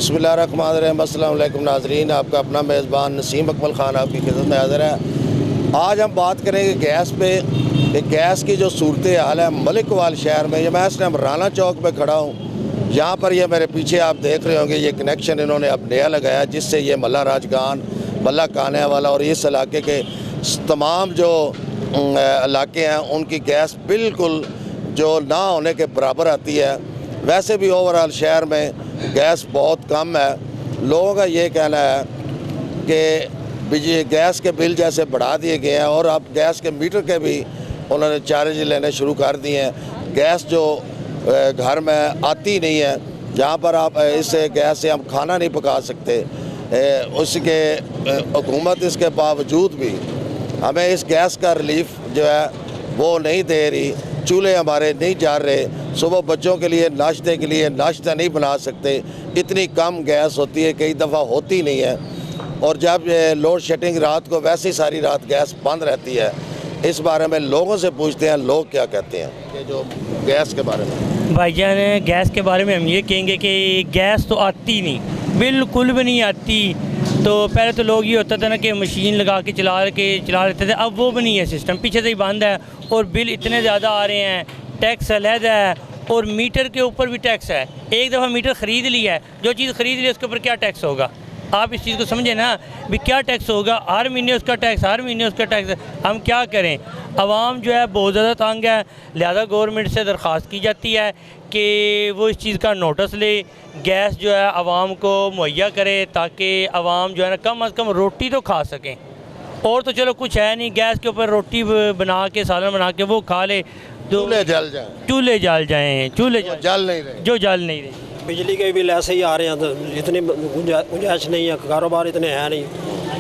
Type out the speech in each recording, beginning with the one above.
बिस्मिल्लाहिर्रहमानिर्रहीम। अस्सलाम वालेकुम नाज़रीन, आपका अपना मेज़बान नसीम अकमल ख़ान आपकी खिदमत में हाज़िर है। आज हम बात करेंगे गैस पे। कि गैस की जो सूरत हाल है मलिकवाल शहर में, ये मैं इस टाइम राना चौक पे खड़ा हूँ। यहाँ पर ये मेरे पीछे आप देख रहे होंगे, ये कनेक्शन इन्होंने अब नया लगाया, जिससे ये मल्ला राजगान, मल्ला काने वाला और इस इलाके के तमाम जो इलाके हैं उनकी गैस बिल्कुल जो ना होने के बराबर आती है। वैसे भी ओवरऑल शहर में गैस बहुत कम है। लोगों का ये कहना है कि बिजली गैस के बिल जैसे बढ़ा दिए गए हैं और अब गैस के मीटर के भी उन्होंने चार्ज लेने शुरू कर दिए हैं। गैस जो घर में आती नहीं है, जहाँ पर आप इससे गैस से हम खाना नहीं पका सकते, उसके हुकूमत इसके बावजूद भी हमें इस गैस का रिलीफ जो है वो नहीं दे रही। चूल्हे हमारे नहीं जा रहे, सुबह बच्चों के लिए नाश्ते के लिए नाश्ता नहीं बना सकते, इतनी कम गैस होती है, कई दफ़ा होती नहीं है। और जब लोड शेडिंग रात को वैसे ही सारी रात गैस बंद रहती है। इस बारे में लोगों से पूछते हैं लोग क्या कहते हैं कि जो गैस के बारे में। भाईजान, गैस के बारे में हम ये कहेंगे कि गैस तो आती नहीं, बिल्कुल भी नहीं आती। तो पहले तो लोग ये होता था ना कि मशीन लगा के चला लेते थे, अब वो भी नहीं है सिस्टम, पीछे से ही बंद है। और बिल इतने ज़्यादा आ रहे हैं, टैक्स अलग है और मीटर के ऊपर भी टैक्स है। एक दफ़ा मीटर ख़रीद लिया है, जो चीज़ ख़रीद ली उसके ऊपर क्या टैक्स होगा, आप इस चीज़ को समझे ना भी क्या टैक्स होगा। हर महीने उसका टैक्स, हर महीने उसका टैक्स। हम क्या करें, आवाम जो है बहुत ज़्यादा तंग है। लिहाजा गवर्नमेंट से दरख्वास्त की जाती है कि वो इस चीज़ का नोटिस ले, गैस जो है आवाम को मुहैया करे, ताकि आवाम जो है ना कम अज़ कम रोटी तो खा सकें। और तो चलो कुछ है नहीं, गैस के ऊपर रोटी बना के, सालन बना के वो खा ले, तो चूल्हे जल जाएँ, चूल्हे जल जाएँ, चूल्हे जल नहीं रहे, जो जल नहीं रहे। बिजली के बिल ऐसे ही आ रहे हैं, तो इतनी गुंजाइश नहीं है, कारोबार इतने हैं नहीं।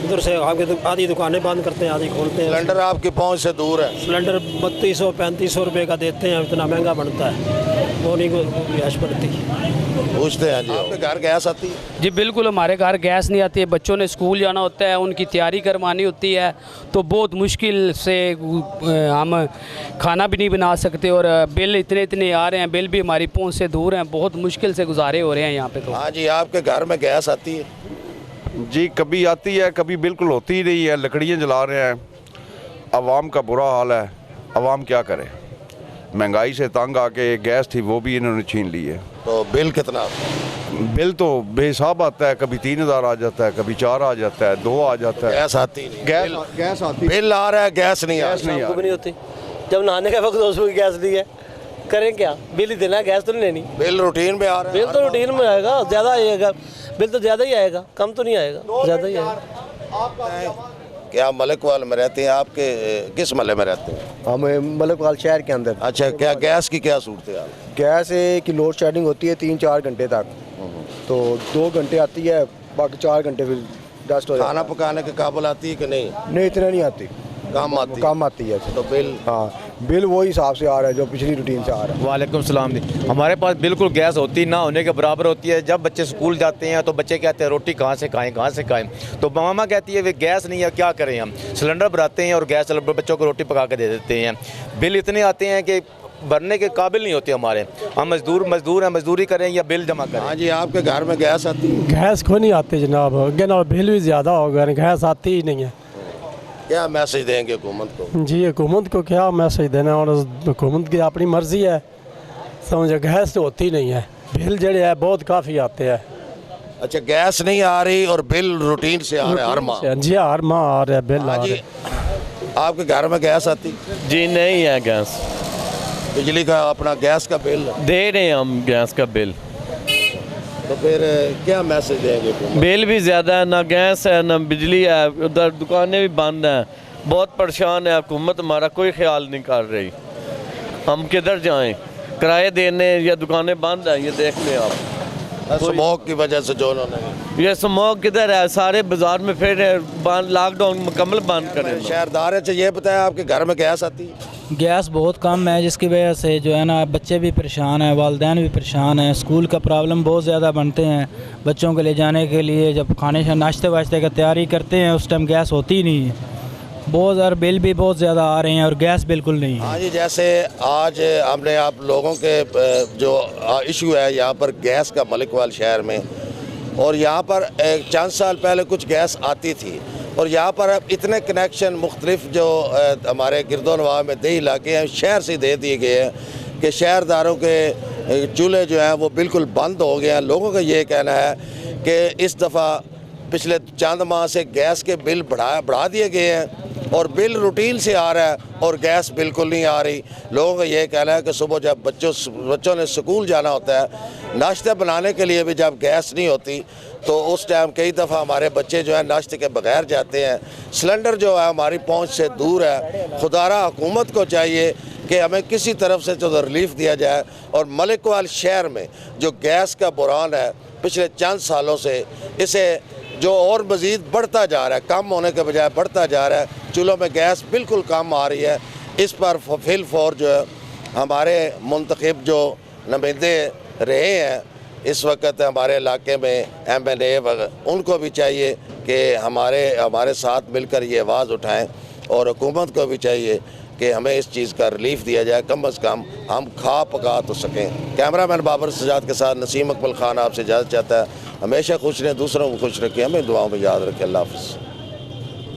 उधर से आगे आधी दुकानें बंद करते हैं, आधी खोलते हैं। सिलेंडर आपकी पहुंच से दूर है। सिलेंडर 3200-3500 रुपये का देते हैं, इतना महंगा बनता है, वो नहीं गुंजाइश पड़ती। पूछते हैं जी, आपके घर गैस आती है? जी बिल्कुल, हमारे घर गैस नहीं आती है। बच्चों ने स्कूल जाना होता है, उनकी तैयारी करवानी होती है, तो बहुत मुश्किल से हम खाना भी नहीं बना सकते। और बिल इतने आ रहे हैं, बिल भी हमारी पहुंच से दूर हैं, बहुत मुश्किल से गुजारे हो रहे हैं यहाँ पे। तो हाँ जी, आपके घर में गैस आती है? जी कभी आती है, कभी बिल्कुल होती ही नहीं है। लकड़ियाँ जला रहे हैं, आवाम का बुरा हाल है। आवाम क्या करे, महंगाई से तंग आके गैस थी वो भी इन्होंने छीन ली है। तो बिल कितना आता है? बिल तो बेहिसाब आता है, कभी 3000 आ जाता है, कभी 4 आ जाता है, 2 आ जाता है। गैस आती नहीं, गैस आती बिल आ रहा है, गैस नहीं आ रहा। हमको भी नहीं होती, जब नहाने का वक्त उसमें गैस दी है, करें क्या, बिल ही देना है, गैस तो नहीं लेनी। बिल रूटीन में आ रहा है? बिल तो रूटीन में आएगा, ज़्यादा आएगा बिल, तो ज़्यादा ही आएगा, कम तो नहीं आएगा, ज़्यादा ही आएगा। क्या मलिकवाल में रहते हैं? आपके किस महल्ले में रहते हैं? हम मलिकवाल शहर के अंदर। अच्छा, क्या गैस की क्या सूरत है? गैस की लोड शेडिंग होती है 3-4 घंटे तक, तो 2 घंटे आती है, बाकी 4 घंटे फिर डस्ट हो जाता है। खाना पकाने के काबुल आती है कि नहीं? नहीं, इतना नहीं आती, कम आती है। तो बिल? हाँ, बिल वही हिसाब से आ रहा है जो पिछली रूटीन से आ रहा है। वालेकुम सलाम जी। हमारे पास बिल्कुल गैस होती ना होने के बराबर होती है। जब बच्चे स्कूल जाते हैं तो बच्चे कहते हैं रोटी कहाँ से खाएं, तो मामा कहती है वे गैस नहीं है, क्या करें हम। सिलेंडर भराते हैं और गैस बच्चों को रोटी पका के दे देते हैं। बिल इतने आते हैं कि भरने के काबिल नहीं होते हमारे। हम मजदूर हैं, मजदूरी करें या बिल जमा करें। हाँ जी, आपके घर में गैस आती है? गैस को नहीं आती जनाब, बिल भी ज़्यादा हो गया, गैस आती ही नहीं है। क्या मैसेज देंगे हुकूमत को? जी, हुकूमत को क्या मैसेज देना, और हुकूमत की अपनी मर्ज़ी है, समझे। गैस तो होती नहीं है, बिल जड़े है बहुत काफ़ी आते हैं। अच्छा, गैस नहीं आ रही और बिल रूटीन से आ रहा है हर माह? जी, हर माह आ रहा है बिल। हाँ जी, आपके घर में गैस आती? जी नहीं है गैस। बिजली का अपना गैस का बिल दे रहे हैं हम, गैस का बिल। तो फिर क्या मैसेज देंगे? बिल भी ज़्यादा है, ना गैस है ना बिजली है, उधर दुकानें भी बंद हैं, बहुत परेशान है हुकूमत। हमारा कोई ख्याल नहीं कर रही, हम किधर जाएं, किराए देने या दुकानें बंद हैं। ये देख लें आप, स्मोक की वजह से जो उन्होंने, ये स्मोक किधर है, सारे बाजार में फिर लॉकडाउन मुकम्मल बंद करें। शहरदार से ये बताया आपके घर में गैस आती है? गैस बहुत कम है, जिसकी वजह से जो है ना बच्चे भी परेशान हैं, वालिदैन भी परेशान हैं। स्कूल का प्रॉब्लम बहुत ज़्यादा बनते हैं बच्चों को ले जाने के लिए। जब खाने से नाश्ते वाश्ते का तैयारी करते हैं उस टाइम गैस होती ही नहीं है। बहुत ज़्यादा बिल भी बहुत ज़्यादा आ रहे हैं और गैस बिल्कुल नहीं है। हाँ जी, जैसे आज हमने आप लोगों के जो इशू है यहाँ पर गैस का मलिकवाल शहर में, और यहाँ पर चंद साल पहले कुछ गैस आती थी और यहाँ पर अब इतने कनेक्शन मुख्तलिफ जो हमारे गिरदोनवा में देही इलाके हैं शहर से दे दिए गए हैं कि शहरदारों के चूल्हे जो हैं वो बिल्कुल बंद हो गए हैं। लोगों का ये कहना है कि इस दफ़ा पिछले चंद माह से गैस के बिल बढ़ा दिए गए हैं और बिल रूटीन से आ रहा है और गैस बिल्कुल नहीं आ रही। लोगों का ये कहना है कि सुबह जब बच्चों ने स्कूल जाना होता है, नाश्ता बनाने के लिए भी जब गैस नहीं होती तो उस टाइम कई दफ़ा हमारे बच्चे जो है नाश्ते के बगैर जाते हैं। सिलेंडर जो है हमारी पहुंच से दूर है। खुदारा हुकूमत को चाहिए कि हमें किसी तरफ से जो रिलीफ दिया जाए और मलिकवाल शहर में जो गैस का बुरान है पिछले चंद सालों से, इसे जो और मज़ीद बढ़ता जा रहा है, कम होने के बजाय बढ़ता जा रहा है। चूल्हों में गैस बिल्कुल कम आ रही है। इस पर फिल फॉर जो है हमारे मुंतखब जो नुमाइंदे रहे हैं इस वक्त हमारे इलाके में MNA वगैरह, उनको भी चाहिए कि हमारे साथ मिलकर ये आवाज़ उठाएं और हुकूमत को भी चाहिए कि हमें इस चीज़ का रिलीफ दिया जाए, कम अज़ कम हम खा पका तो सकें। कैमरामैन बाबर सजाद के साथ नसीम अकबल खान आपसे इजाज़त चाहता है। हमेशा खुश रहें, दूसरों को खुश रखें, हमें दुआओं में याद रखें। अल्लाह हाफ़िज़।